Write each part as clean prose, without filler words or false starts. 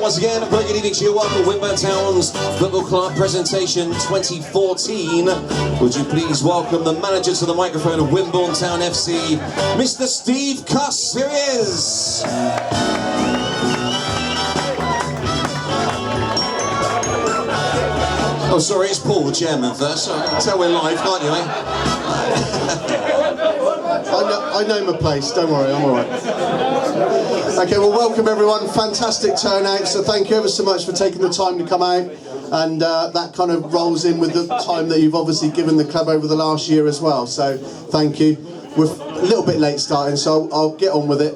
once again, a very good evening to you. Welcome to Wimburn Town's Football Club Presentation 2014. Would you please welcome the manager to the microphone of Wimborne Town FC, Mr. Steve Cuss. Here he is. Oh, sorry, it's Paul, the chairman, first. So tell we're live, can't you, I know my place, don't worry, I'm alright. Okay, well, welcome everyone, fantastic turnout, so thank you ever so much for taking the time to come out, and that kind of rolls in with the time that you've obviously given the club over the last year as well, so thank you. We're a little bit late starting, so I'll get on with it.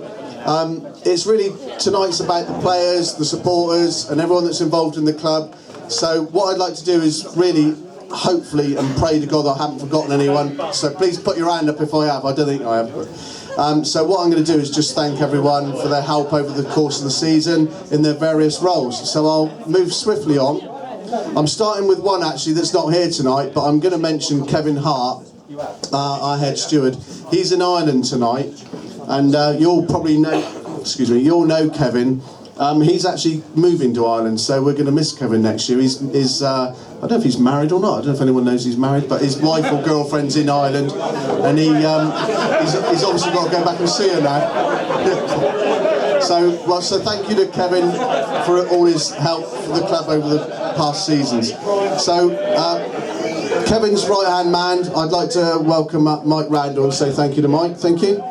It's really, tonight's about the players, the supporters, and everyone that's involved in the club. So what I'd like to do is really, hopefully, and pray to God I haven't forgotten anyone. So please put your hand up if I have. I don't think I have. So what I'm going to do is just thank everyone for their help over the course of the season in their various roles. So I'll move swiftly on. I'm starting with one actually that's not here tonight, but I'm going to mention Kevin Hart, our head steward. He's in Ireland tonight, and you'll probably know, you'll know Kevin. He's actually moving to Ireland, so we're going to miss Kevin next year. He's I don't know if he's married or not. I don't know if anyone knows he's married, but his wife or girlfriend's in Ireland, and he's obviously got to go back and see her now. So thank you to Kevin for all his help for the club over the past seasons. So Kevin's right-hand man, I'd like to welcome up Mike Randall and say thank you to Mike. Thank you.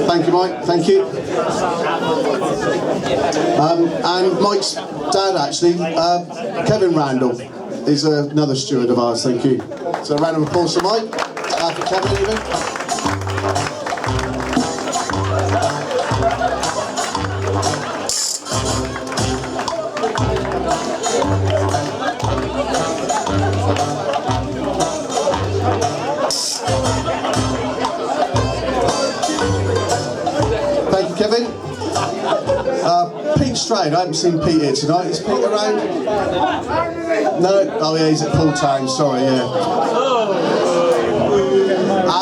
Thank you, Mike. Thank you. And Mike's dad, actually, Kevin Randall, is another steward of ours. Thank you. So a round of applause for Mike. For Kevin, even. Kevin. Pete Strayed, I haven't seen Pete here tonight. Is Pete around? No? Oh yeah, he's at Pool Town, sorry, yeah.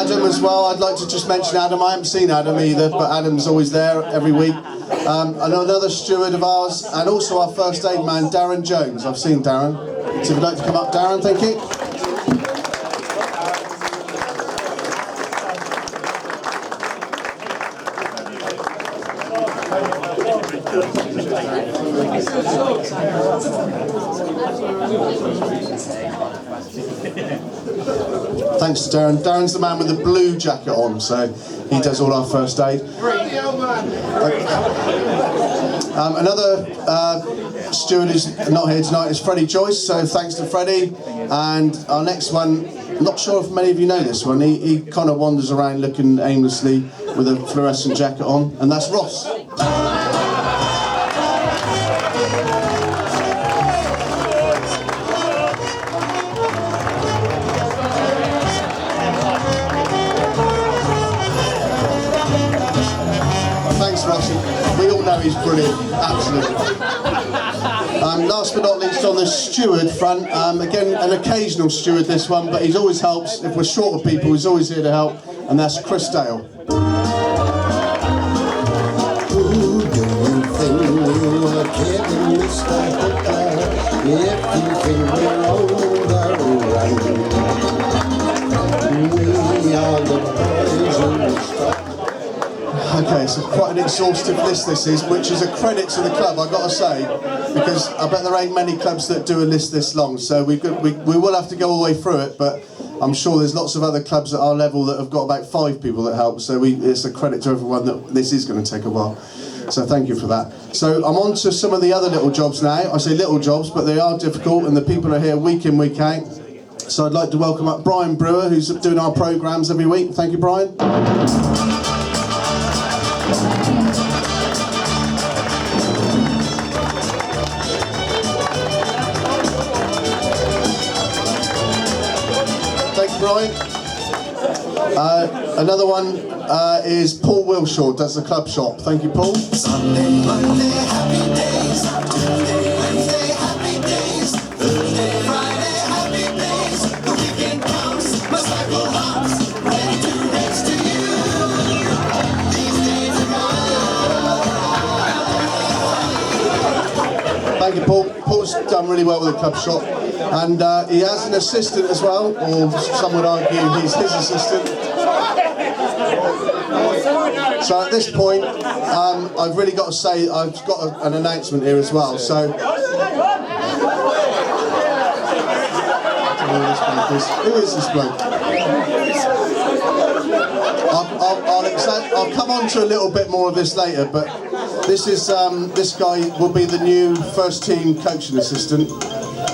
Adam as well, I'd like to just mention Adam. I haven't seen Adam either, but Adam's always there every week. And another steward of ours, and also our first aid man, Darren Jones. I've seen Darren. So if you'd like to come up, Darren, thank you. Thanks to Darren. Darren's the man with the blue jacket on, so he does all our first aid. Another steward who's not here tonight is Freddie Joyce, so thanks to Freddie. And our next one, I'm not sure if many of you know this one, he kind of wanders around looking aimlessly with a fluorescent jacket on, and that's Ross. We all know he's brilliant, absolutely. Last but not least on the steward front, again an occasional steward this one, but he always helps. If we're short of people, he's always here to help, and that's Chris Dale. Who do you think you are kidding, Mr. Hooker, if you think we're on the run? We are the boys in the stock. Okay, so quite an exhaustive list this is, which is a credit to the club, I've got to say, because I bet there ain't many clubs that do a list this long, so we will have to go all the way through it, but I'm sure there's lots of other clubs at our level that have got about 5 people that help, so it's a credit to everyone that this is going to take a while. So thank you for that. So I'm on to some of the other little jobs now. I say little jobs, but they are difficult, and the people are here week in, week out. So I'd like to welcome up Brian Brewer, who's doing our programmes every week. Thank you, Brian. Brian. Another one is Paul Wilshaw, does the club shop. Thank you, Paul. Sunday, Monday, happy days. Tuesday, Wednesday, happy days. Thursday, Friday, happy days. The weekend comes, my cycle hops, ready to race to you. These days are gone. Thank you, Paul. Paul's done really well with the club shop. And he has an assistant as well, or some would argue he's his assistant. So at this point, I've really got to say I've got an announcement here as well. So, who is this bloke? I'll come on to a little bit more of this later, but this is this guy will be the new first team coaching assistant,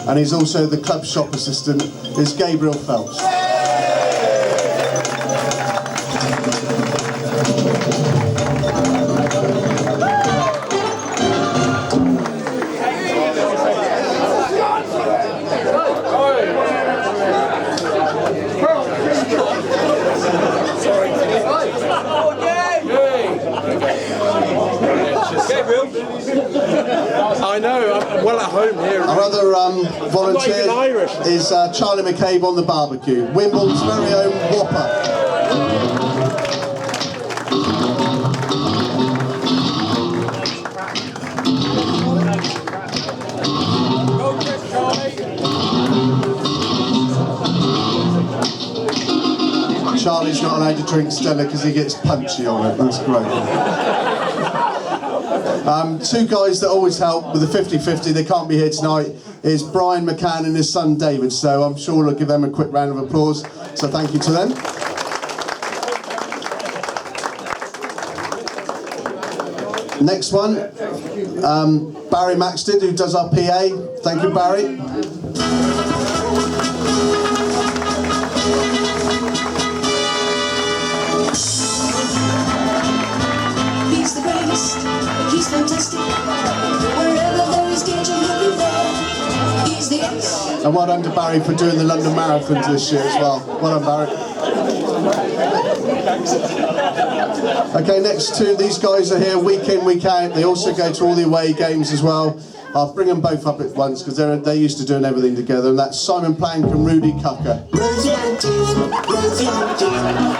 and he's also the club shop assistant. Is Gabriel Phelps. I know, I'm well at home here. Our other volunteer is Charlie McCabe on the barbecue, Wimbledon's very own Whopper. Charlie's not allowed to drink Stella because he gets punchy on it. That's great. Two guys that always help with the 50-50, they can't be here tonight, is Brian McCann and his son David, so I'm sure we'll give them a quick round of applause, so thank you to them. Next one, Barry Maxted, who does our PA. Thank you, Barry. He's the greatest, he's fantastic. Wherever there is danger, he'll be there. He's the ace. And well done to Barry for doing the London Marathons this year as well. Well done, Barry. Okay, next two, these guys are here week in, week out. They also go to all the away games as well. I'll bring them both up at once because they're used to doing everything together. And that's Simon Plank and Rudy Cucker. Rosie and Jim, Rosie and Jim,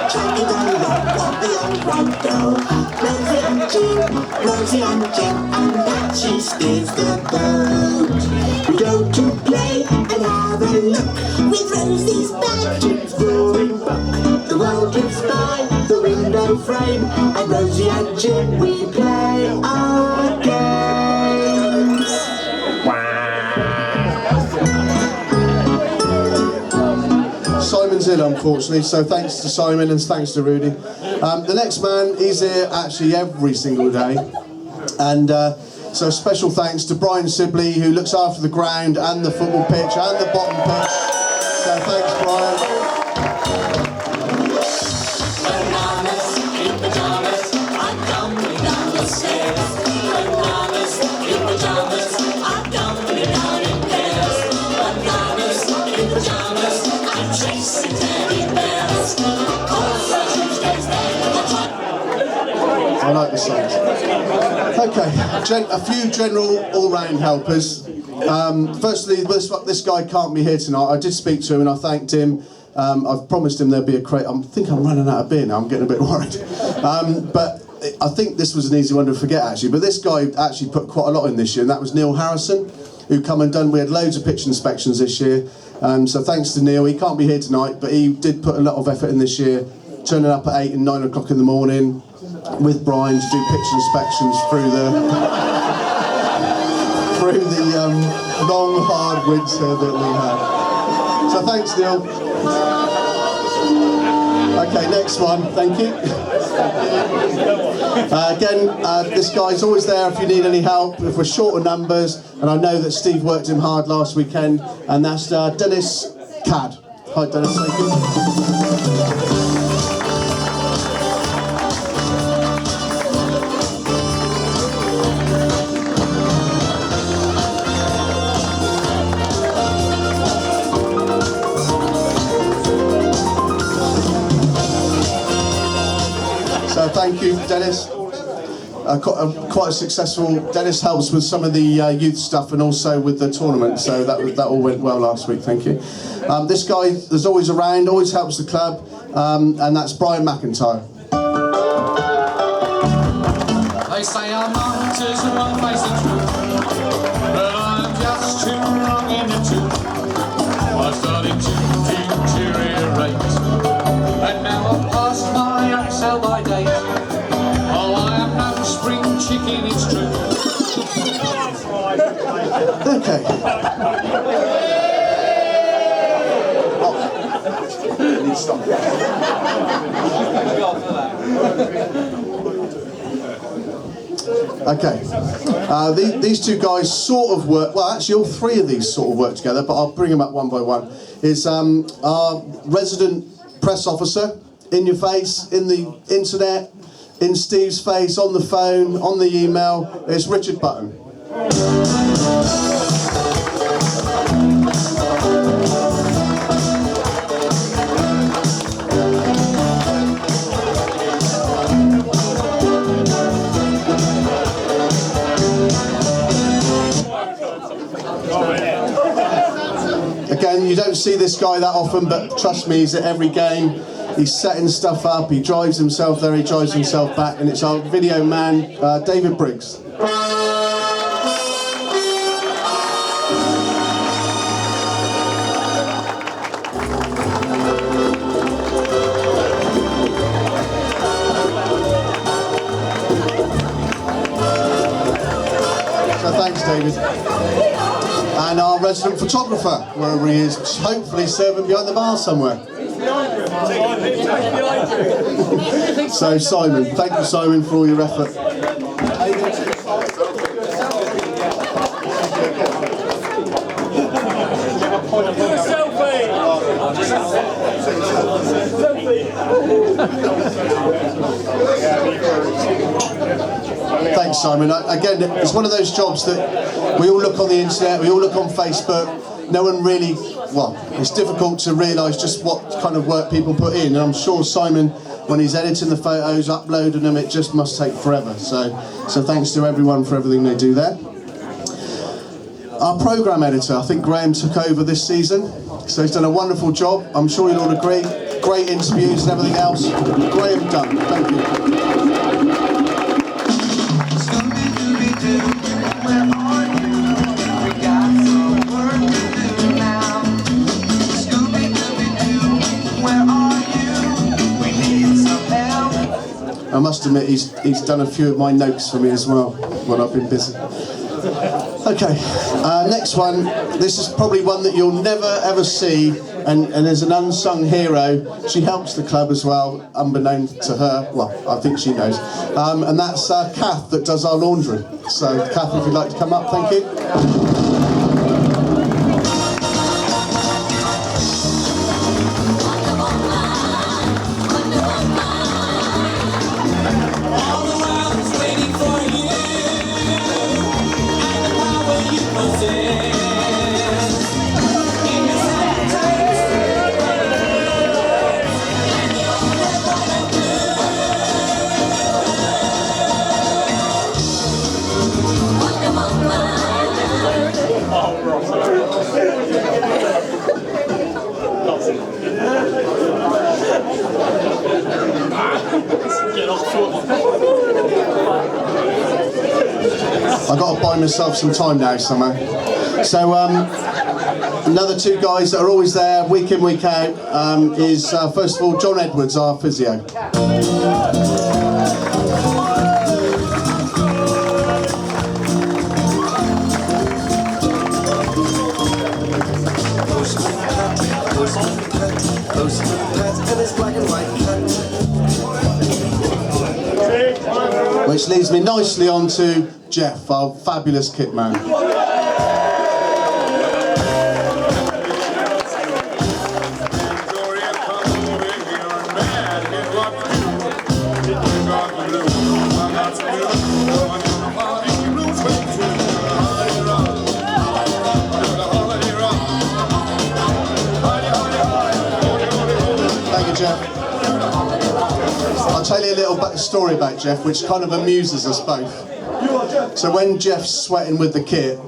tracking down the road, walk the old road go. Rosie and Jim, and that she steers the boat. We go to play and have a look with Rosie's bad Jim's roaring buck. The world drifts by the window frame, and Rosie and Jim, we play our games. Simon's ill, unfortunately, so thanks to Simon and thanks to Rudy. The next man, he's here actually every single day. And so special thanks to Brian Sibley, who looks after the ground and the football pitch and the bottom pitch. So thanks, Brian. Bananas in pajamas, I'm tumbling down the stairs. Bananas in pajamas, I'm tumbling down in pairs. Bananas in pajamas, I'm chasing teddy bears. I like the songs. Okay, a few general all-round helpers. Firstly, this guy can't be here tonight. I did speak to him and I thanked him. I've promised him there'd be a crate. I think I'm running out of beer now. I'm getting a bit worried. But I think this was an easy one to forget actually. But this guy actually put quite a lot in this year, and that was Neil Harrison, who come and done. We had loads of pitch inspections this year. So thanks to Neil. He can't be here tonight, but he did put a lot of effort in this year, turning up at 8 and 9 o'clock in the morning with Brian to do pitch inspections through the long hard winter that we had. So thanks, Neil. Okay, next one. Thank you. Again, this guy's always there if you need any help, if we're short of numbers, and I know that Steve worked him hard last weekend, and that's Dennis Cadd. Hi, Dennis. Thank you. Dennis. Quite a successful. Dennis helps with some of the youth stuff and also with the tournament, so that all went well last week. Thank you. This guy is always around, always helps the club, and that's Brian McIntyre. They say I'm not as wrong face the truth, but I'm just too wrong in the tooth. I started to deteriorate, and now I've passed my sell-by date. Oh, I am no spring chicken, it's true. Okay. Okay. These two guys sort of work. Well, actually, all three of these sort of work together. But I'll bring them up one by one. Is our resident press officer, in your face, in the internet, in Steve's face, on the phone, on the email. It's Richard Button. Again, you don't see this guy that often, but trust me, he's at every game. He's setting stuff up, he drives himself there, he drives himself back, and it's our video man, David Briggs. So thanks, David. And our resident photographer, wherever he is, hopefully serving behind the bar somewhere. So Simon, thank you Simon for all your effort. Thanks Simon. Again, it's one of those jobs that we all look on the internet, we all look on Facebook. No one really, well, it's difficult to realise just what kind of work people put in, and I'm sure Simon, when he's editing the photos, uploading them, it just must take forever. So thanks to everyone for everything they do there. Our programme editor, I think Graham took over this season, so he's done a wonderful job. I'm sure you'll all agree. Great interviews and everything else. Graham done. Thank you. I must admit he's done a few of my notes for me as well when I've been busy. Okay, next one. This is probably one that you'll never ever see, and there's an unsung hero. She helps the club as well, unbeknown to her. Well, I think she knows. And that's Kath that does our laundry. So Kath, if you'd like to come up, thank you. I've got to buy myself some time now somehow. So another two guys that are always there week in, week out is first of all John Edwards, our physio. Which leads me nicely on to Jeff, our fabulous kit man. Thank you, Jeff. I'll tell you, a little story about Jeff, which kind of amuses us both. So when Jeff's sweating with the kit,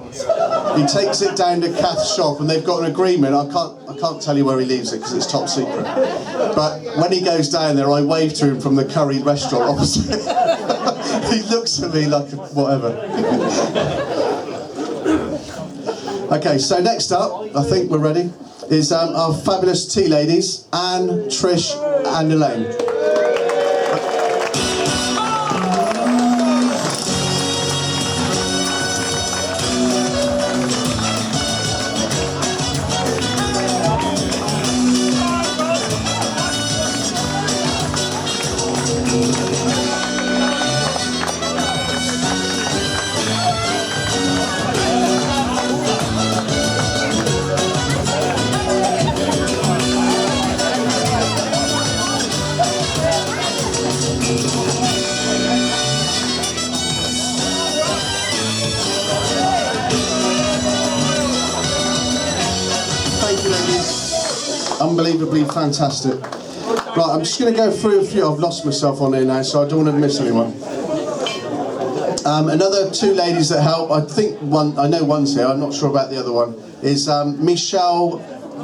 he takes it down to Kath's shop, and they've got an agreement. I can't tell you where he leaves it because it's top secret. But when he goes down there, I wave to him from the curry restaurant opposite. He looks at me like whatever. Okay, so next up, I think we're ready, is our fabulous tea ladies, Anne, Trish, and Elaine. Unbelievably fantastic. Right, I'm just going to go through a few. I've lost myself on here now, so I don't want to miss anyone. Another two ladies that help, I think one, I know one's here, I'm not sure about the other one, is Michelle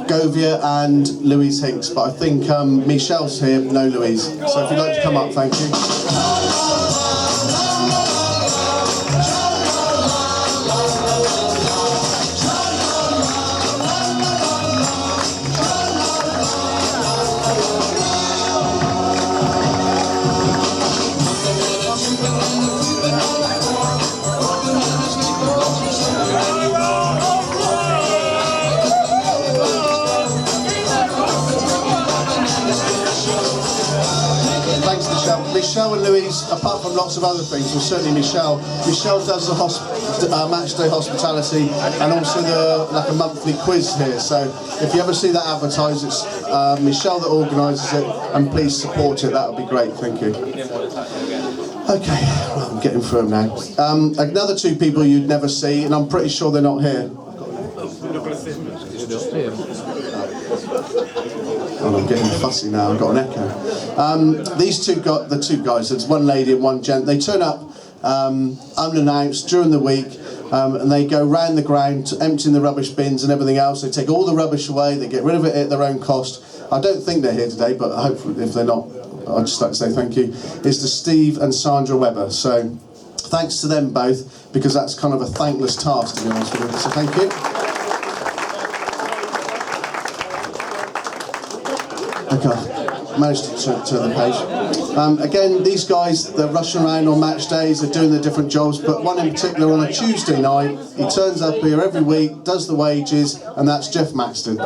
Govia and Louise Hinks, but I think Michelle's here, no Louise. So if you'd like to come up, thank you. Michelle and Louise, apart from lots of other things, well certainly Michelle does the match day hospitality and also like a monthly quiz here. So if you ever see that advertised, it's Michelle that organises it, and please support it. That would be great. Thank you. Okay, well, I'm getting through them now. Another two people you'd never see, and I'm pretty sure they're not here. Oh, I'm getting fussy now, I've got an echo. These two the two guys, there's one lady and one gent, they turn up unannounced during the week, and they go round the ground emptying the rubbish bins and everything else. They take all the rubbish away, they get rid of it at their own cost. I don't think they're here today, but hopefully if they're not, I'd just like to say thank you. It's to Steve and Sandra Webber, so thanks to them both, because that's kind of a thankless task, to be honest with you, so thank you. Okay, managed to turn the page. Again, these guys, they're rushing around on match days, they're doing their different jobs, but one in particular on a Tuesday night, he turns up here every week, does the wages, and that's Jeff Maxton.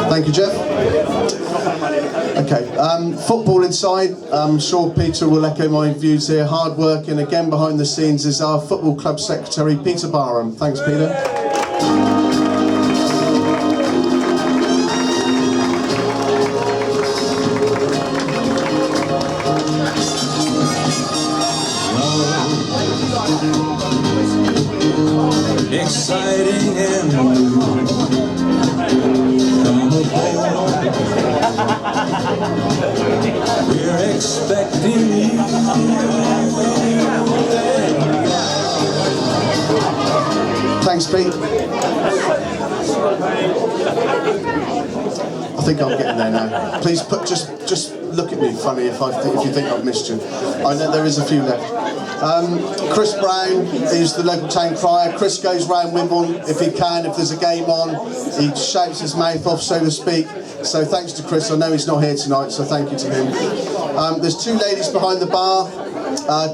Thank you, Jeff. Okay, football inside, I'm sure Peter will echo my views here. Hard work, and again behind the scenes is our football club secretary, Peter Barham. Thanks, Peter. Exciting and new. We're expecting you. Thanks, Pete. I think I'm getting there now. Please just look at me funny if you think I've missed you. I know there is a few left. Chris Brown is the local town crier. Chris goes round Wimbledon if he can. If there's a game on, he shouts his mouth off, so to speak. So thanks to Chris. I know he's not here tonight, so thank you to him. There's two ladies behind the bar.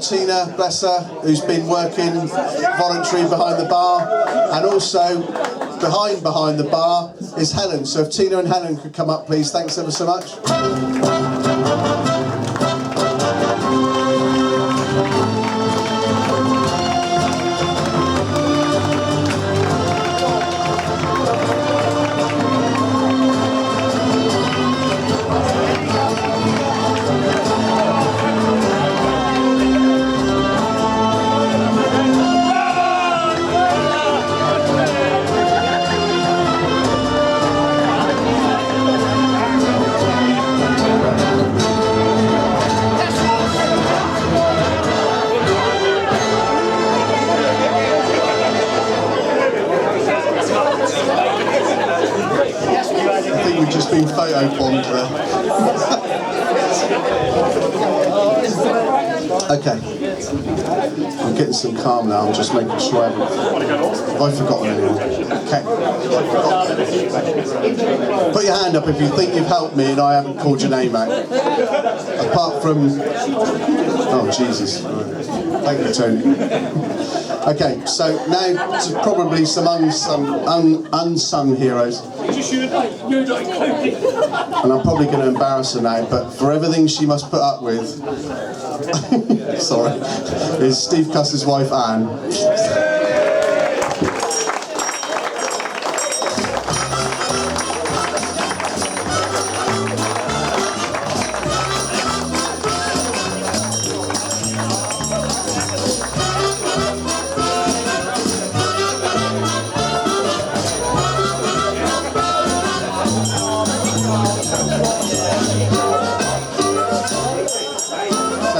Tina, bless her, who's been working voluntary behind the bar, and also behind the bar is Helen. So if Tina and Helen could come up, please. Thanks ever so much. been photobombed there. Okay. I'm getting some calm now. I'm just making sure I haven't. Have I forgotten anyone? Okay. Put your hand up if you think you've helped me and I haven't called your name out. Apart from. Oh, Jesus. Thank you, Tony. Okay, so now to probably some unsung heroes. And I'm probably going to embarrass her now, but for everything she must put up with, sorry, is Steve Cuss's wife, Anne.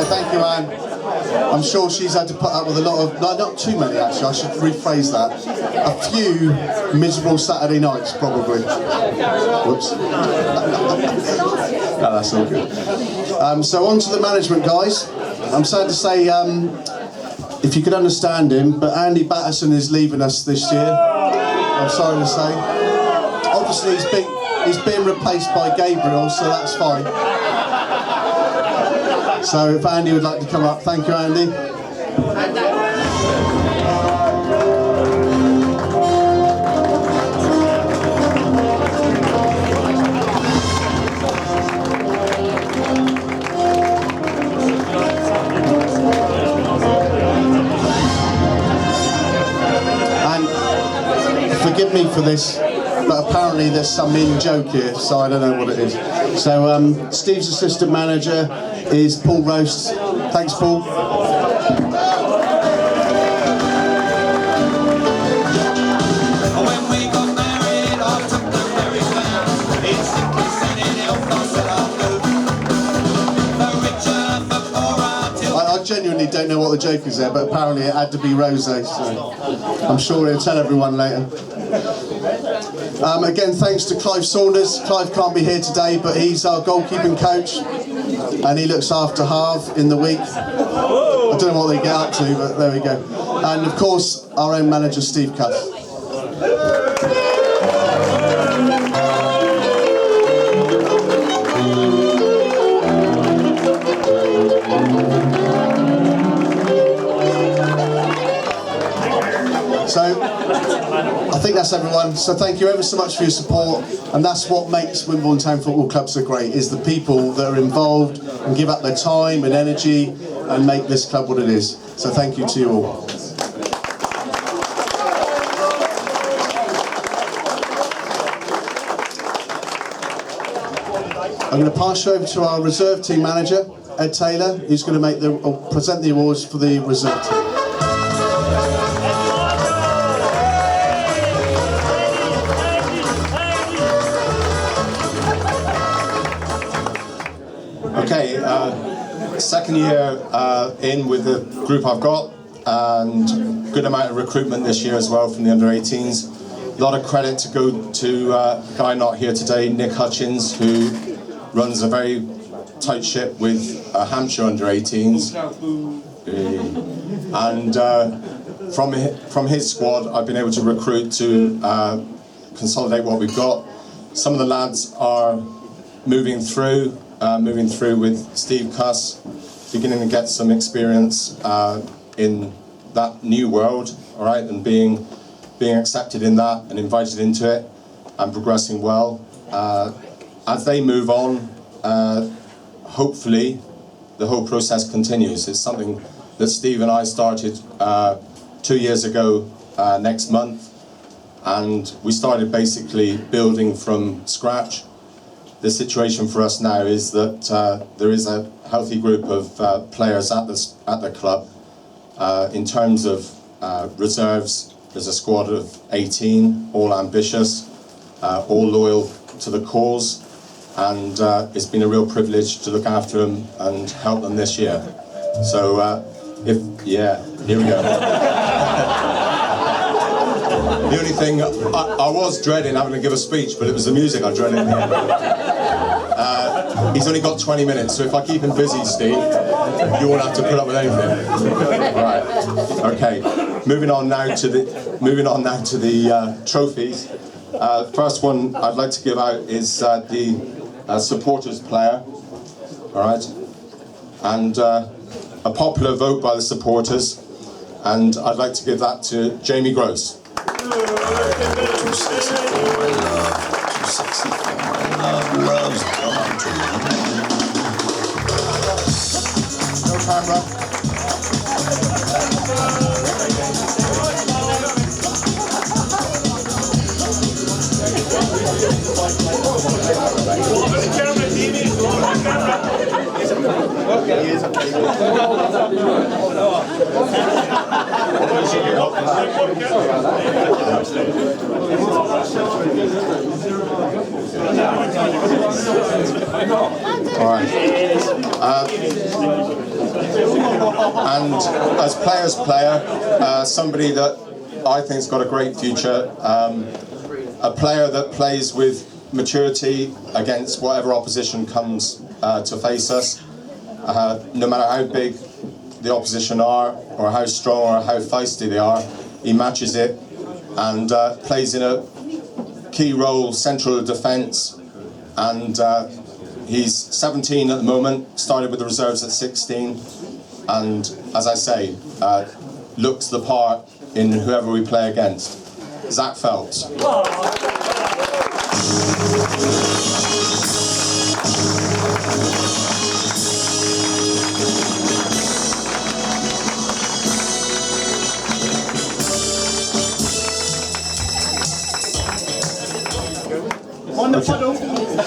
Thank you, Anne. I'm sure she's had to put up with a lot of, no, not too many actually, I should rephrase that. A few miserable Saturday nights, probably. Whoops. No, that's all good. So on to the management, guys. I'm sad to say, if you could understand him, but Andy Batterson is leaving us this year. I'm sorry to say. Obviously, he's being replaced by Gabriel, so that's fine. So if Andy would like to come up, thank you, Andy. And forgive me for this, but apparently there's some in joke here, so I don't know what it is. So Steve's assistant manager is Paul Roast. Thanks, Paul. When we got married, I took the very vow. It's simply said in health, I said I'll go. The richer, the poorer, till I genuinely don't know what the joke is there, but apparently it had to be rosé, so I'm sure he'll tell everyone later. Again, thanks to Clive Saunders. Clive can't be here today, but he's our goalkeeping coach, and he looks after Harve in the week. I don't know what they get up to, but there we go. And of course, our own manager, Steve Cuss. So, I think that's everyone. So thank you ever so much for your support, and that's what makes Wimborne Town Football Club so great, is the people that are involved and give up their time and energy and make this club what it is. So thank you to you all. I'm going to pass you over to our reserve team manager, Ed Taylor, who's going to present the awards for the reserve team. Okay, second year in with the group I've got, and good amount of recruitment this year as well from the under-18s. A lot of credit to go to a guy not here today, Nick Hutchins, who runs a very tight ship with Hampshire under-18s. And from his squad, I've been able to recruit to consolidate what we've got. Some of the lads are moving through with Steve Cuss, beginning to get some experience in that new world, all right, and being accepted in that and invited into it and progressing well. As they move on, hopefully the whole process continues. It's something that Steve and I started 2 years ago next month, and we started basically building from scratch. The situation for us now is that there is a healthy group of players at the club. In terms of reserves, there's a squad of 18, all ambitious, all loyal to the cause, and it's been a real privilege to look after them and help them this year. So, here we go. The only thing, I was dreading having to give a speech, but it was the music I dreaded. He's only got 20 minutes, so if I keep him busy, Steve, you won't have to put up with anything. All right. Okay. Moving on now to the trophies. First one I'd like to give out is the supporters player. All right. And a popular vote by the supporters, and I'd like to give that to Jamie Gross. Too sexy for my love, too sexy for my love, love's come to me. No camera. All right. And as player's player, somebody that I think has got a great future, a player that plays with maturity against whatever opposition comes to face us. No matter how big the opposition are, or how strong or how feisty they are, he matches it and plays in a key role, central defence, and he's 17 at the moment, started with the reserves at 16, and as I say, looks the part in whoever we play against. Zach Phelps.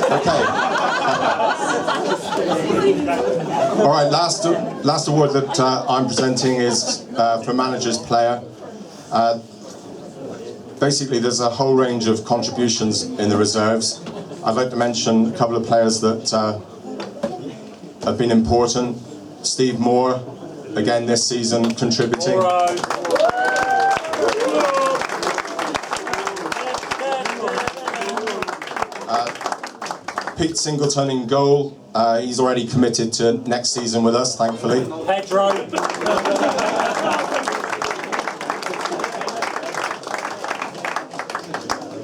Okay. All right. Last award that I'm presenting is for manager's player. Basically, there's a whole range of contributions in the reserves. I'd like to mention a couple of players that have been important. Steve Moore, again this season, contributing. Pete Singleton in goal. He's already committed to next season with us, thankfully. Pedro.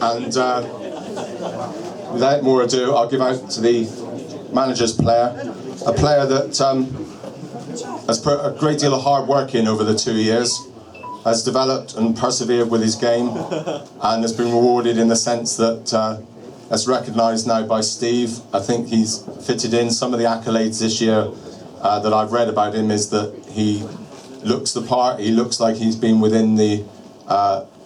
And without more ado, I'll give out to the manager's player, a player that has put a great deal of hard work in over the 2 years, has developed and persevered with his game, and has been rewarded in the sense that that's recognised now by Steve. I think he's fitted in. Some of the accolades this year that I've read about him is that he looks the part. He looks like he's been within the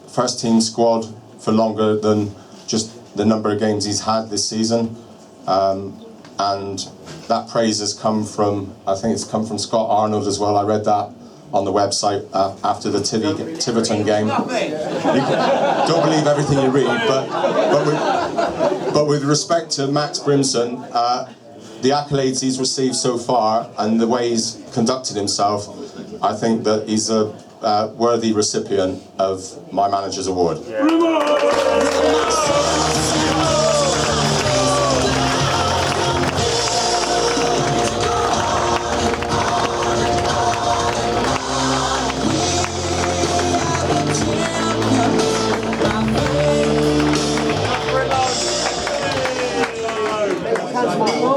first team squad for longer than just the number of games he's had this season. And that praise has come from, I think it's come from Scott Arnold as well. I read that on the website after the Tiverton game. You don't believe everything you read, but with respect to Max Brimson, the accolades he's received so far and the way he's conducted himself, I think that he's a worthy recipient of my manager's award.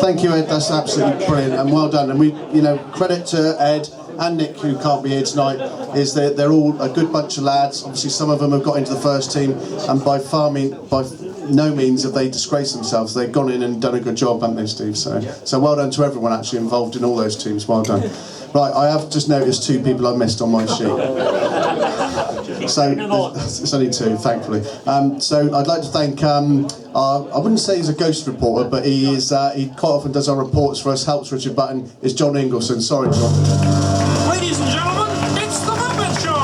Thank you, Ed. That's absolutely brilliant and well done. And we, credit to Ed and Nick, who can't be here tonight, is that they're all a good bunch of lads. Obviously, some of them have got into the first team, and by no means have they disgraced themselves. They've gone in and done a good job, haven't they, Steve? So well done to everyone actually involved in all those teams. Well done. Right, I have just noticed 2 people I missed on my sheet. So it's only 2, thankfully. So I'd like to thank I wouldn't say he's a ghost reporter, but he quite often does our reports for us, helps Richard Button, is John Ingleson. Sorry, John. Ladies and gentlemen, it's the Muppet Show!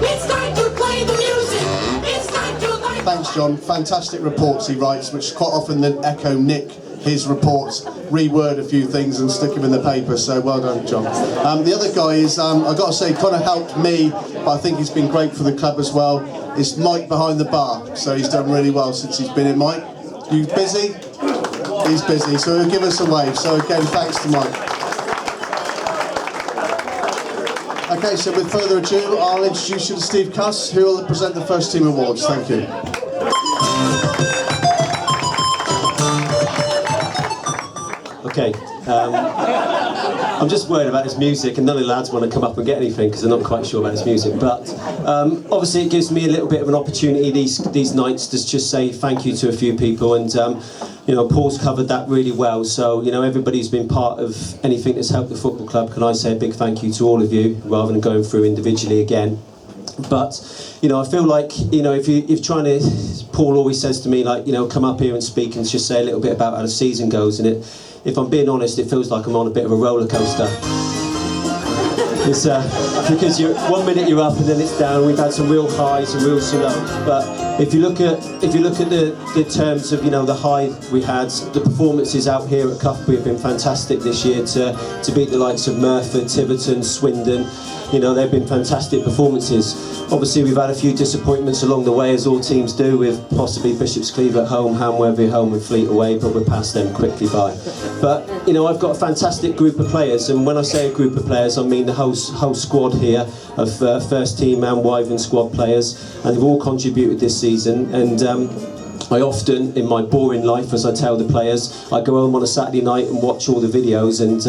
It's time to play the music. It's time to light. Thanks, John. Fantastic reports he writes, which quite often then echo Nick his reports, reword a few things and stick them in the paper, so well done, John. The other guy is, I've got to say, kind of helped me, but I think he's been great for the club as well. It's Mike behind the bar, so he's done really well since he's been in. Mike, you busy? He's busy, so he'll give us a wave. So again, thanks to Mike. Okay, so with further ado, I'll introduce you to Steve Cuss, who will present the first team awards. Thank you. Okay, I'm just worried about his music, and none of the lads want to come up and get anything because they're not quite sure about his music. But obviously, it gives me a little bit of an opportunity these nights to just say thank you to a few people, and you know, Paul's covered that really well. So you know, everybody's been part of anything that's helped the football club. Can I say a big thank you to all of you, rather than going through individually again? But you know, I feel like, you know, if you're trying to, Paul always says to me, like, you know, come up here and speak and just say a little bit about how the season goes, and if I'm being honest, it feels like I'm on a bit of a roller coaster. It's because 1 minute you're up and then it's down. We've had some real highs and real lows, but if you look at the terms of, you know, the high we had, the performances out here at Cuthbury have been fantastic this year. To beat the likes of Merthyr, Tiverton, Swindon, you know, they've been fantastic performances. Obviously, we've had a few disappointments along the way, as all teams do, with possibly Bishop's Cleeve at home, Hamworthy at home and Fleet away, but we're past them quickly by. But, you know, I've got a fantastic group of players, and when I say a group of players, I mean the whole squad here of first team and Wyvern squad players, and they've all contributed this season. And I often, in my boring life, as I tell the players, I go home on a Saturday night and watch all the videos, and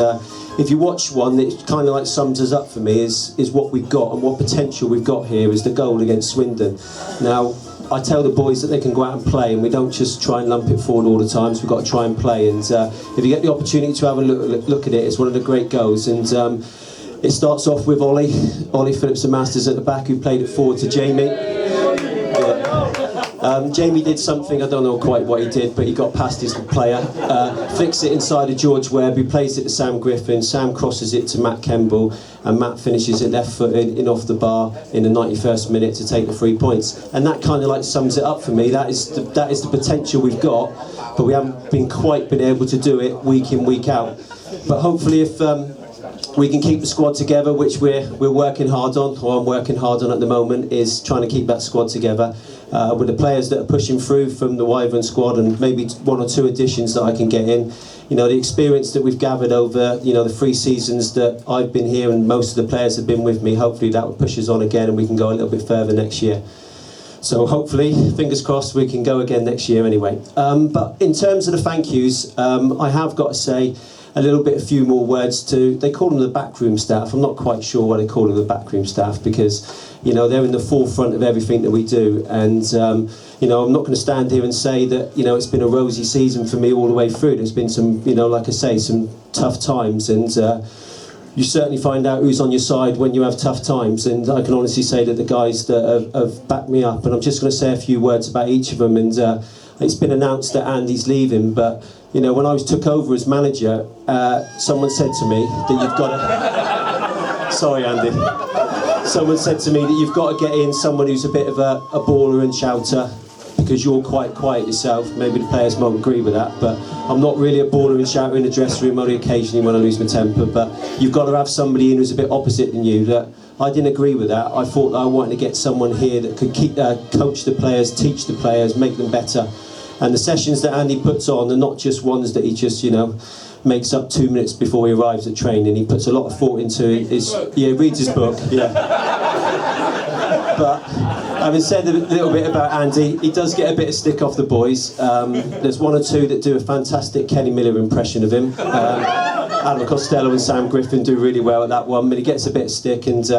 if you watch one that kind of like sums us up for me is what we've got and what potential we've got here is the goal against Swindon. Now, I tell the boys that they can go out and play, and we don't just try and lump it forward all the time, so we've got to try and play. And if you get the opportunity to have a look at it, it's one of the great goals. And it starts off with Ollie Phillips and Masters at the back, who played it forward to Jamie. Yeah. Jamie did something, I don't know quite what he did, but he got past his player, flicks it inside of George Webb, who plays it to Sam Griffin. Sam crosses it to Matt Kemble, and Matt finishes it left-footed in off the bar in the 91st minute to take the 3 points. And that kind of like sums it up for me. That is the potential we've got, but we haven't been able to do it week in, week out. But hopefully, if we can keep the squad together, which we're working hard on, or I'm working hard on at the moment, is trying to keep that squad together with the players that are pushing through from the Wyvern squad, and maybe 1 or 2 additions that I can get in. You know, the experience that we've gathered over, you know, the 3 seasons that I've been here, and most of the players have been with me, hopefully that will push us on again and we can go a little bit further next year. So hopefully, fingers crossed, we can go again next year anyway. But in terms of the thank yous, I have got to say a few more words to, they call them the backroom staff. I'm not quite sure why they call them the backroom staff, because, you know, they're in the forefront of everything that we do. And, you know, I'm not going to stand here and say that, you know, it's been a rosy season for me all the way through. There's been some, you know, like I say, some tough times, and you certainly find out who's on your side when you have tough times. And I can honestly say that the guys that have backed me up, and I'm just going to say a few words about each of them. And it's been announced that Andy's leaving, but you know, when I took over as manager, someone said to me that you've got to... Sorry, Andy. Someone said to me that you've got to get in someone who's a bit of a baller and shouter, because you're quite quiet yourself. Maybe the players won't agree with that, but I'm not really a baller and shouter in the dressing room, only occasionally when I lose my temper. But you've got to have somebody in who's a bit opposite than you. That I didn't agree with that. I thought that I wanted to get someone here that could coach the players, teach the players, make them better. And the sessions that Andy puts on are not just ones that he just, you know, makes up 2 minutes before he arrives at training. He puts a lot of thought into his, reads his book, yeah. But having said a little bit about Andy, he does get a bit of stick off the boys. There's 1 or 2 that do a fantastic Kenny Miller impression of him. Alan Costello and Sam Griffin do really well at that one, but he gets a bit of stick. And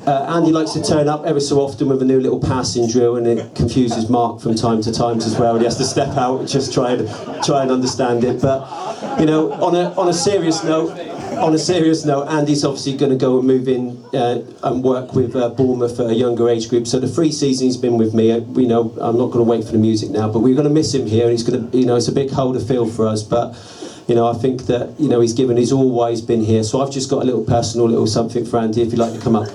Andy likes to turn up every so often with a new little passing drill, and it confuses Mark from time to time as well. He has to step out and just try and understand it. But you know, on a serious note, Andy's obviously going to go and move in and work with Bournemouth at a younger age group. So the 3 seasons he's been with me, you know, I'm not going to wait for the music now, but we're going to miss him here. And he's going to, you know, it's a big hole to fill for us, but. You know, I think that, you know, he's always been here. So I've just got a little personal little something for Andy, if you'd like to come up.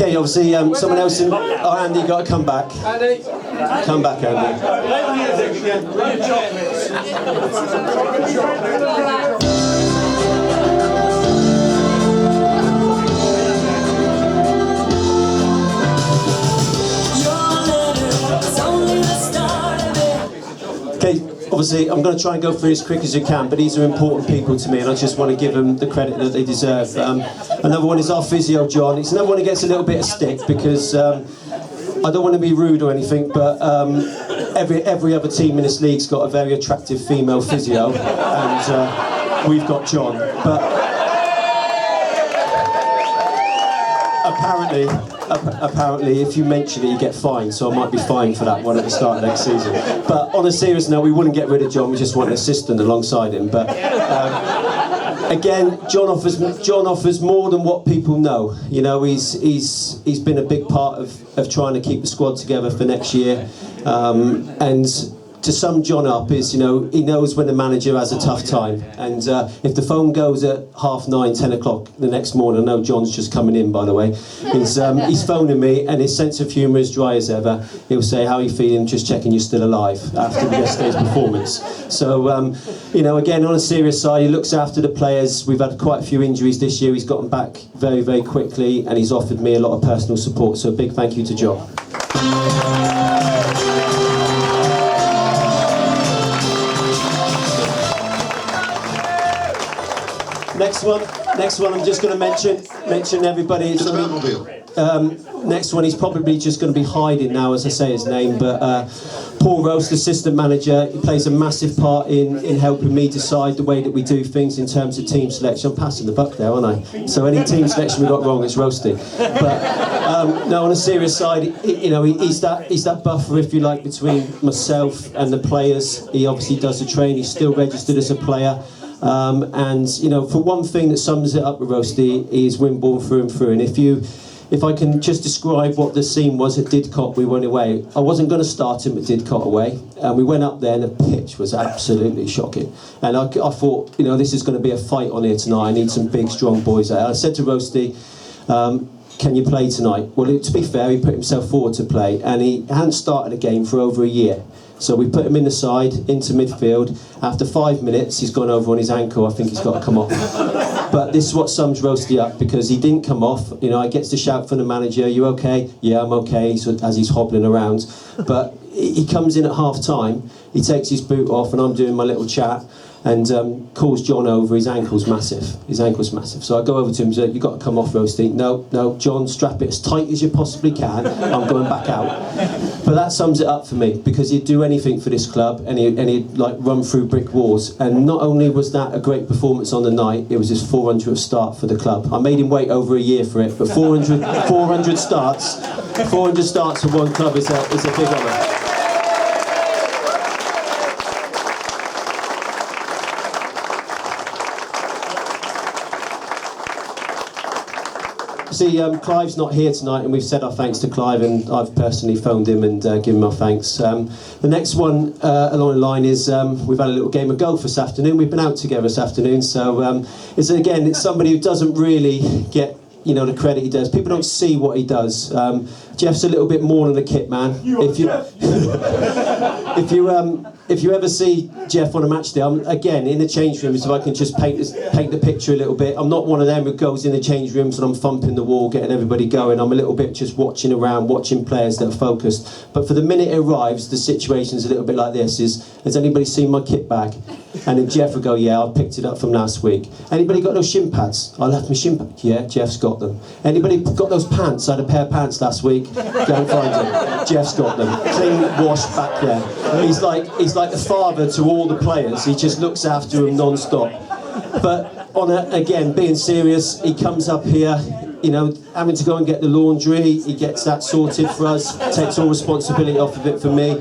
Okay, obviously, someone else in... Oh, Andy, you got to come back. Andy. Come back, Andy. Okay, obviously, I'm going to try and go through as quick as I can, but these are important people to me, and I just want to give them the credit that they deserve. Another one is our physio, John. It's another one who gets a little bit of stick because I don't want to be rude or anything, but every other team in this league's got a very attractive female physio, and we've got John. But apparently, if you mention it, you get fined, so I might be fined for that one at the start of next season. But on a serious note, we wouldn't get rid of John, we just want an assistant alongside him. But again, John offers more than what people know. You know, he's been a big part of trying to keep the squad together for next year. And to sum John up is, you know, he knows when the manager has a tough time, and if the phone goes at 9:30, 10 o'clock the next morning, I know John's just coming in, by the way, he's phoning me, and his sense of humour is dry as ever. He'll say, "How are you feeling? Just checking you're still alive," after yesterday's performance. So, you know, again, on a serious side, he looks after the players. We've had quite a few injuries this year. He's gotten back very, very quickly, and he's offered me a lot of personal support, so a big thank you to John. Next one. I'm just going to mention everybody. Next one, he's probably just going to be hiding now as I say his name, but Paul Roast, assistant manager, he plays a massive part in helping me decide the way that we do things in terms of team selection. I'm passing the buck there, aren't I? So any team selection we got wrong, it's Roasty. But no, on a serious side, you know, he's that buffer, if you like, between myself and the players. He obviously does the training. He's still registered as a player. And you know, for one thing that sums it up with Roasty is Wimborne through and through. And if I can just describe what the scene was at Didcot, we went away. I wasn't going to start him at Didcot away, and we went up there, and the pitch was absolutely shocking. And I thought, you know, this is going to be a fight on here tonight. I need some big, strong boys out. I said to Roasty, "Can you play tonight?" Well, to be fair, he put himself forward to play, and he hadn't started a game for over a year. So we put him in the side, into midfield. After 5 minutes, he's gone over on his ankle. I think he's got to come off. But this is what sums Roasty up, because he didn't come off. You know, I gets the shout from the manager, "You okay?" "Yeah, I'm okay," so, as he's hobbling around. But he comes in at half-time, he takes his boot off, and I'm doing my little chat, and calls John over. His ankle's massive. So I go over to him and say, "You've got to come off, Roasty." No, John, strap it as tight as you possibly can. I'm going back out. But that sums it up for me, because he'd do anything for this club, and he'd like run through brick walls. And not only was that a great performance on the night, it was his 400th start for the club. I made him wait over a year for it, but 400 starts for one club is a big honour. See, Clive's not here tonight, and we've said our thanks to Clive, and I've personally phoned him and given him our thanks. The next one along the line is we've had a little game of golf this afternoon. We've been out together this afternoon, so it's somebody who doesn't really get, you know, the credit he does. People don't see what he does. Jeff's a little bit more than a kit man. If you ever see Jeff on a match day, I'm again in the change rooms. If I can just paint the picture a little bit, I'm not one of them who goes in the change rooms and I'm thumping the wall, getting everybody going. I'm a little bit just watching around, watching players that are focused. But for the minute it arrives, the situation's a little bit like this: has anybody seen my kit bag? And then Jeff would go, "Yeah, I picked it up from last week." "Anybody got those shin pads?" "I left my shin pads." "Yeah, Jeff's got them." "Anybody got those pants? I had a pair of pants last week." "Go and find them." Jeff's got them. Clean, washed, back there. He's like the father to all the players. He just looks after them non-stop. But again, being serious, he comes up here, you know, having to go and get the laundry. He gets that sorted for us, takes all responsibility off of it for me.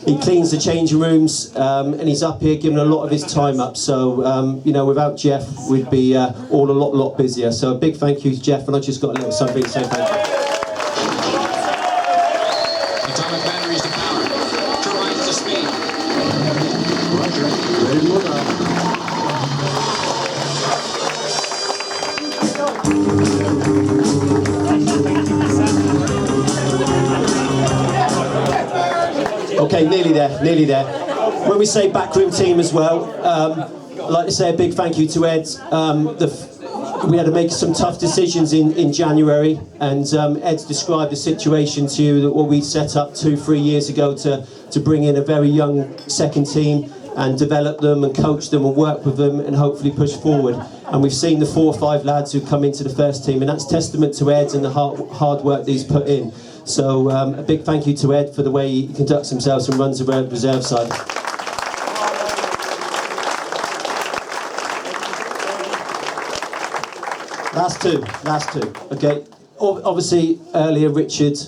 He cleans the changing rooms, and he's up here giving a lot of his time up. So, you know, without Jeff, we'd be all a lot busier. So a big thank you to Jeff, and I just got a little something to say thank you. Atomic batteries to power. Turbines to speed. Ready to move on. Okay, nearly there, nearly there. When we say backroom team as well, I'd like to say a big thank you to Ed. We had to make some tough decisions in January, and Ed's described the situation to you, that what we set up 2-3 years ago to bring in a very young second team and develop them and coach them and work with them and hopefully push forward. And we've seen the 4 or 5 lads who've come into the first team, and that's testament to Ed and the hard work that he's put in. So a big thank you to Ed for the way he conducts himself and runs the reserve side. Last two. Okay. Obviously, earlier Richard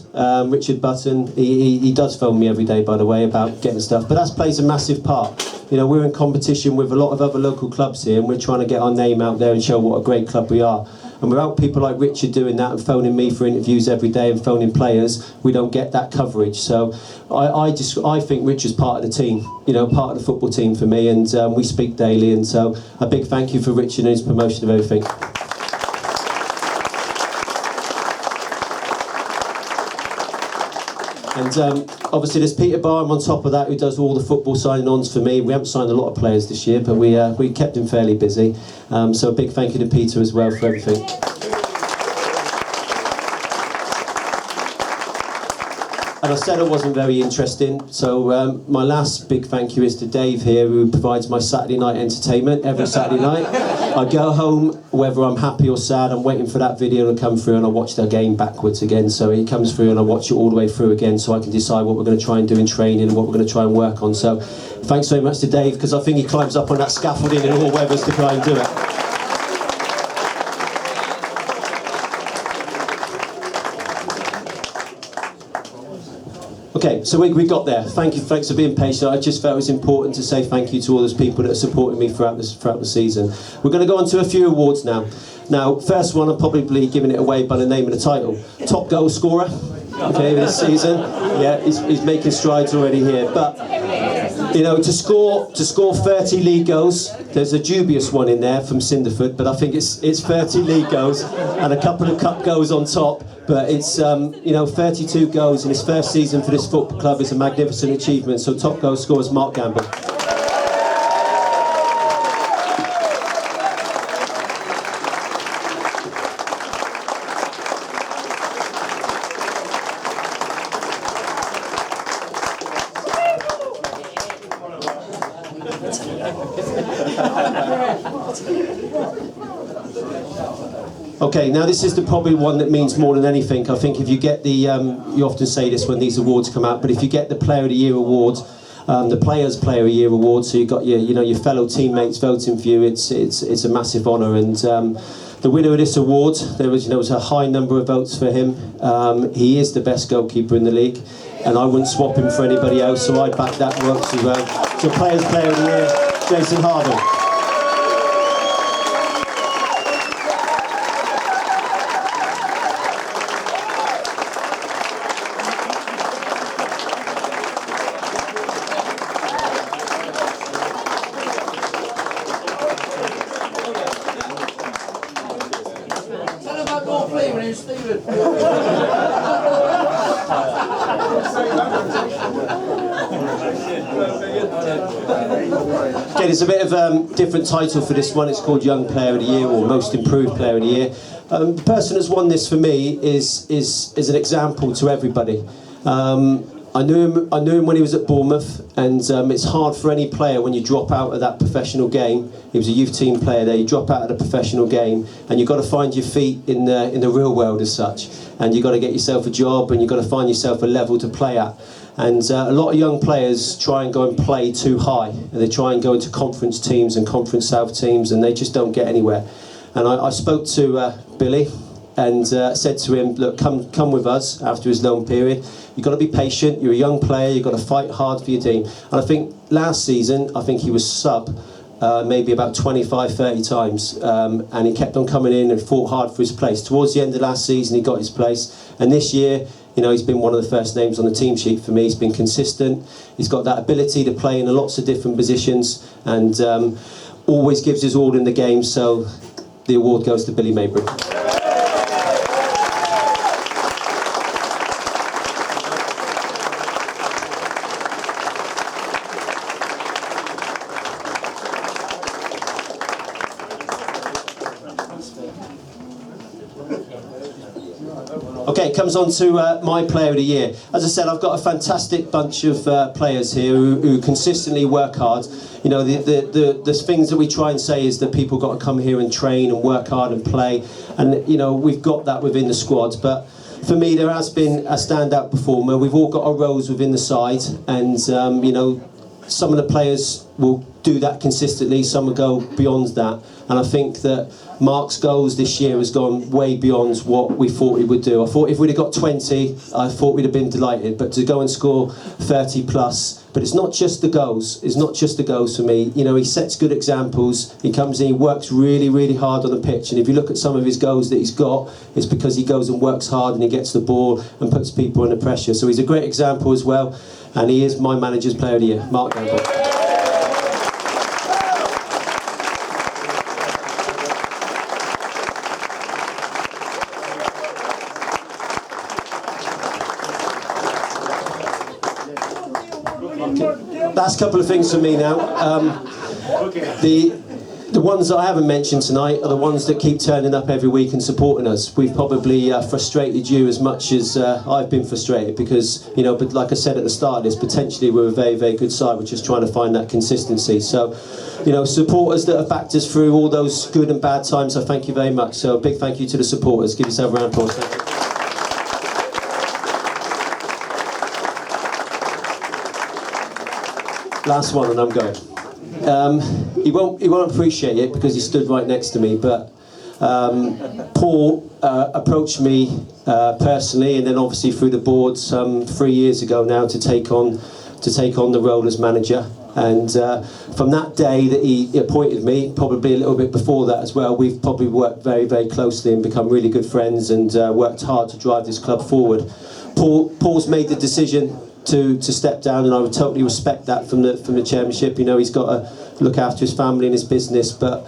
Button, he does phone me every day, by the way, about getting stuff, but that plays a massive part. You know, we're in competition with a lot of other local clubs here, and we're trying to get our name out there and show what a great club we are. And without people like Richard doing that and phoning me for interviews every day and phoning players, we don't get that coverage. So I think Richard's part of the team, you know, part of the football team for me, and we speak daily. And so a big thank you for Richard and his promotion of everything. And obviously there's Peter Barham on top of that, who does all the football signing-ons for me. We haven't signed a lot of players this year, but we kept him fairly busy. So a big thank you to Peter as well for everything. And I said it wasn't very interesting, so my last big thank you is to Dave here, who provides my Saturday night entertainment every Saturday night. I go home, whether I'm happy or sad, I'm waiting for that video to come through, and I watch the game backwards again. So it comes through and I watch it all the way through again, so I can decide what we're going to try and do in training and what we're going to try and work on. So thanks very much to Dave, because I think he climbs up on that scaffolding in all weathers to try and do it. Okay, so we got there. Thanks for being patient. I just felt it was important to say thank you to all those people that are supporting me throughout the season. We're going to go on to a few awards now. Now, first one, I'm probably giving it away by the name of the title. Top goal scorer, okay, this season. Yeah, he's making strides already here. But, you know, to score 30 league goals, there's a dubious one in there from Cinderford, but I think it's 30 league goals and a couple of cup goals on top. But it's, you know, 32 goals in his first season for this football club is a magnificent achievement. So top goal scorer is Mark Gamble. Okay, now this is probably one that means more than anything. I think if you get the, you often say this when these awards come out, but if you get the Player of the Year award, the Players Player of the Year award, so you've got your fellow teammates voting for you, it's a massive honour. And the winner of this award, there was a high number of votes for him. He is the best goalkeeper in the league, and I wouldn't swap him for anybody else, so I back that vote as well. So Players Player of the Year, Jason Harvey. Okay, there's a bit of a different title for this one. It's called Young Player of the Year or Most Improved Player of the Year. The person who's won this for me is an example to everybody. I knew him when he was at Bournemouth, and it's hard for any player when you drop out of that professional game. He was a youth team player there. You drop out of the professional game, and you've got to find your feet in the real world as such. And you've got to get yourself a job, and you've got to find yourself a level to play at. And a lot of young players try and go and play too high, and they try and go into conference teams and conference south teams, and they just don't get anywhere. And I spoke to Billy and said to him, look, come with us after his loan period. You've got to be patient, you're a young player, you've got to fight hard for your team. And I think last season, I think he was sub maybe about 25, 30 times, and he kept on coming in and fought hard for his place. Towards the end of last season, he got his place, and this year, you know, he's been one of the first names on the team sheet for me. He's been consistent, he's got that ability to play in lots of different positions, and always gives his all in the game, so the award goes to Billy Maybury. Okay, it comes on to my player of the year. As I said, I've got a fantastic bunch of players here who consistently work hard. You know, the things that we try and say is that people got to come here and train and work hard and play. And, you know, we've got that within the squad. But for me, there has been a standout performer. We've all got our roles within the side. And, you know, some of the players will do that consistently, some will go beyond that, and I think that Mark's goals this year has gone way beyond what we thought he would do. I thought if we'd have got 20, I thought we'd have been delighted, but to go and score 30 plus, but it's not just the goals, it's not just the goals for me. You know, he sets good examples, he comes in, he works really, really hard on the pitch, and if you look at some of his goals that he's got, it's because he goes and works hard and he gets the ball and puts people under pressure. So he's a great example as well, and he is my manager's player of the year, Mark Gamble. That's a couple of things for me now. The ones that I haven't mentioned tonight are the ones that keep turning up every week and supporting us. We've probably frustrated you as much as I've been frustrated because, you know, but like I said at the start of this, potentially we're a very, very good side. We're just trying to find that consistency. So, you know, supporters that have backed us through all those good and bad times, I thank you very much. So a big thank you to the supporters. Give yourself a round of applause. Thank you. Last one and I'm going. He won't appreciate it because he stood right next to me, but Paul approached me personally, and then obviously through the board 3 years ago now to take on the role as manager. And from that day that he appointed me, probably a little bit before that as well, we've probably worked very, very closely and become really good friends and worked hard to drive this club forward. Paul's made the decision to step down, and I would totally respect that from the chairmanship. You know, he's got to look after his family and his business, but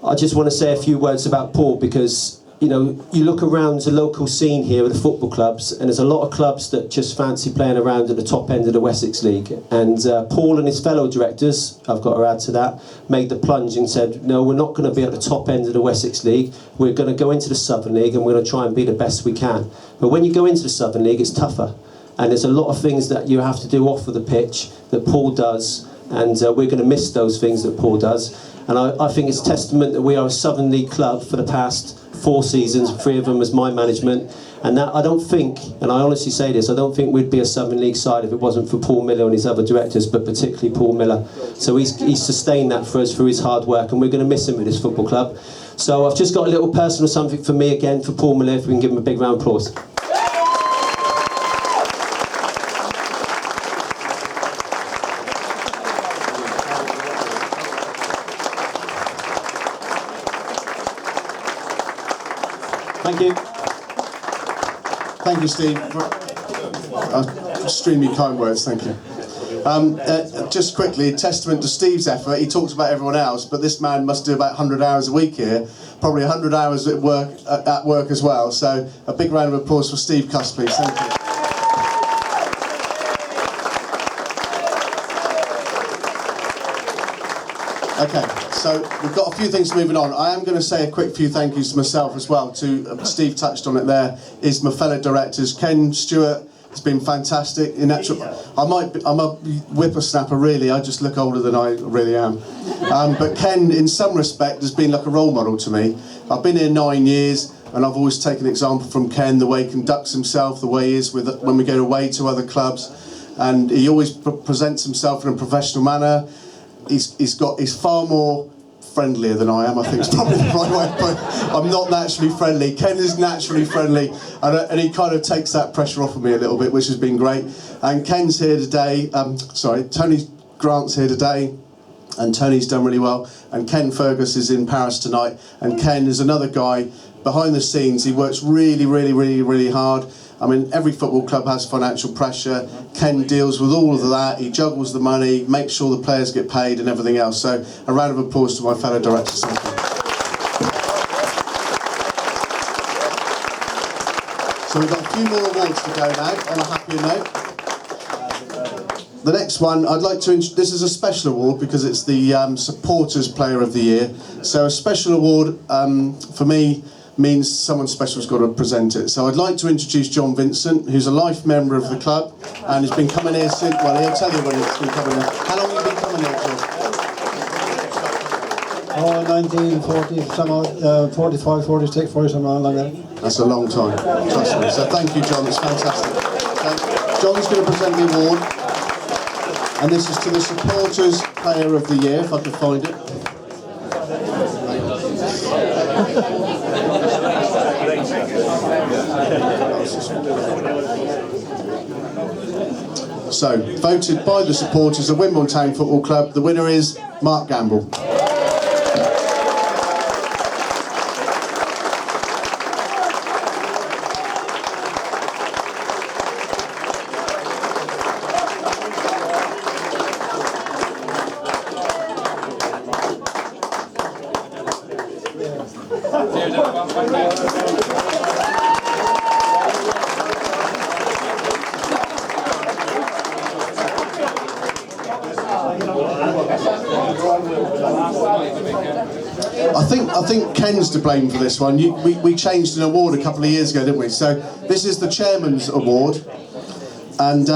I just want to say a few words about Paul because, you know, you look around the local scene here with the football clubs, and there's a lot of clubs that just fancy playing around at the top end of the Wessex League. And Paul and his fellow directors, I've got to add to that, made the plunge and said, no, we're not going to be at the top end of the Wessex League. We're going to go into the Southern League and we're going to try and be the best we can. But when you go into the Southern League, it's tougher. And there's a lot of things that you have to do off of the pitch that Paul does, and we're going to miss those things that Paul does. And I think it's testament that we are a Southern League club for the past 4 seasons, 3 of them as my management. And that I don't think, and I honestly say this, I don't think we'd be a Southern League side if it wasn't for Paul Miller and his other directors, but particularly Paul Miller. So he's sustained that for us through his hard work, and we're going to miss him with this football club. So I've just got a little personal something for me again for Paul Miller, if we can give him a big round of applause. Thank you. Thank you, Steve. Extremely kind words, thank you. Just quickly, a testament to Steve's effort. He talks about everyone else, but this man must do about 100 hours a week here, probably 100 hours at work as well. So a big round of applause for Steve Cuss, please. Thank you. Okay, so we've got a few things moving on. I am going to say a quick few thank yous to myself as well. Steve touched on it there. Is my fellow directors, Ken Stewart has been fantastic. In actual, I'm a whippersnapper really. I just look older than I really am. But Ken, in some respect, has been like a role model to me. I've been here 9 years, and I've always taken an example from Ken, the way he conducts himself, the way he is when we go away to other clubs, and he always presents himself in a professional manner. He's far more friendlier than I am. I think it's probably the right way, but I'm not naturally friendly. Ken is naturally friendly, and he kind of takes that pressure off of me a little bit, which has been great. And Ken's here today. Tony Grant's here today, and Tony's done really well. And Ken Fergus is in Paris tonight. And Ken is another guy behind the scenes. He works really, really, really, really hard. I mean, every football club has financial pressure. Ken deals with all of that. He juggles the money, makes sure the players get paid and everything else. So a round of applause to my fellow directors. Thank you. So we've got a few more awards to go now, on a happier note. The next one, I'd like to this is a special award because it's the Supporters Player of the Year. So a special award for me, means someone special's got to present it. So I'd like to introduce John Vincent, who's a life member of the club and has been coming here since, well, he'll tell you when it's been coming here. How long have you been coming here for? 1940, somehow, 45, 46, 40, something like that. That's a long time, trust me. So thank you, John, it's fantastic. So John's going to present the award, and this is to the Supporters Player of the Year, if I can find it. So, voted by the supporters of Wimborne Town Football Club, the winner is Mark Gamble. I think Ken's to blame for this one. We changed an award a couple of years ago, didn't we? So this is the Chairman's Award. And do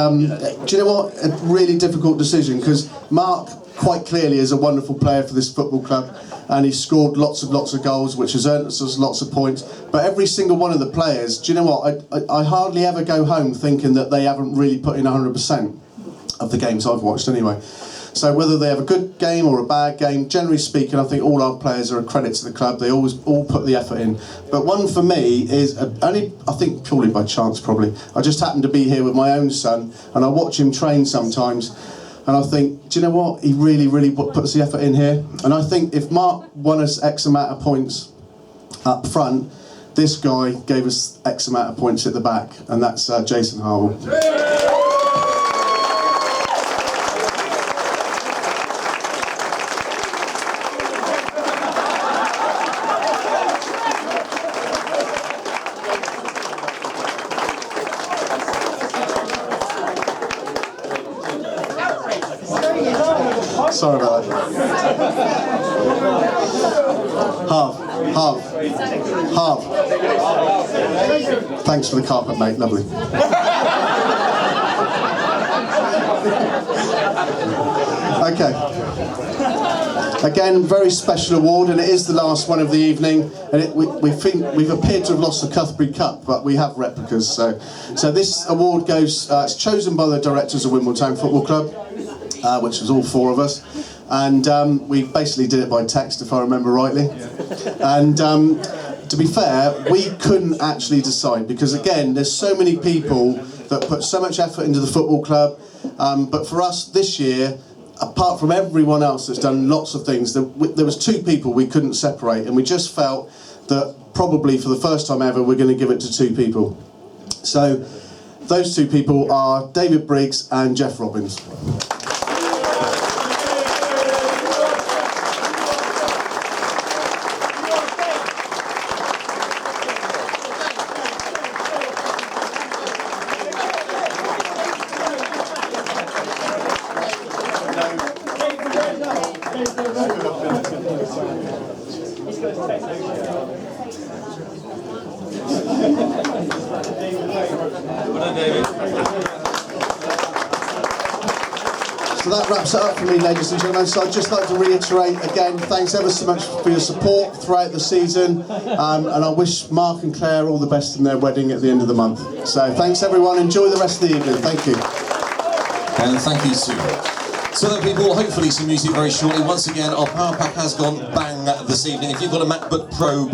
you know what? A really difficult decision, because Mark quite clearly is a wonderful player for this football club, and he's scored lots of goals, which has earned us lots of points. But every single one of the players, do you know what? I hardly ever go home thinking that they haven't really put in 100% of the games I've watched anyway. So whether they have a good game or a bad game, generally speaking, I think all our players are a credit to the club. They always all put the effort in. But one for me is only, I think purely by chance probably. I just happen to be here with my own son, and I watch him train sometimes, and I think, do you know what? He really puts the effort in here. And I think if Mark won us X amount of points up front, this guy gave us X amount of points at the back, and that's Jason Harwell. Sorry about that. Half. Thanks for the carpet, mate. Lovely. Okay. Again, very special award, and it is the last one of the evening. And we've appeared to have lost the Cuthbury Cup, but we have replicas. So this award goes. It's chosen by the directors of Wimborne Town Football Club, which was all four of us, and we basically did it by text, if I remember rightly. And to be fair, we couldn't actually decide, because again, there's so many people that put so much effort into the football club, but for us this year, apart from everyone else that's done lots of things, there was two people we couldn't separate, and we just felt that probably for the first time ever we're going to give it to two people. So those two people are David Briggs and Jeff Robbins. So that wraps it up for me, ladies and gentlemen. So I'd just like to reiterate again, thanks ever so much for your support throughout the season, and I wish Mark and Claire all the best in their wedding at the end of the month. So thanks everyone, enjoy the rest of the evening. Thank you. And thank you, Sue. So then people, hopefully some music very shortly. Once again, our power pack has gone bang this evening. If you've got a MacBook Pro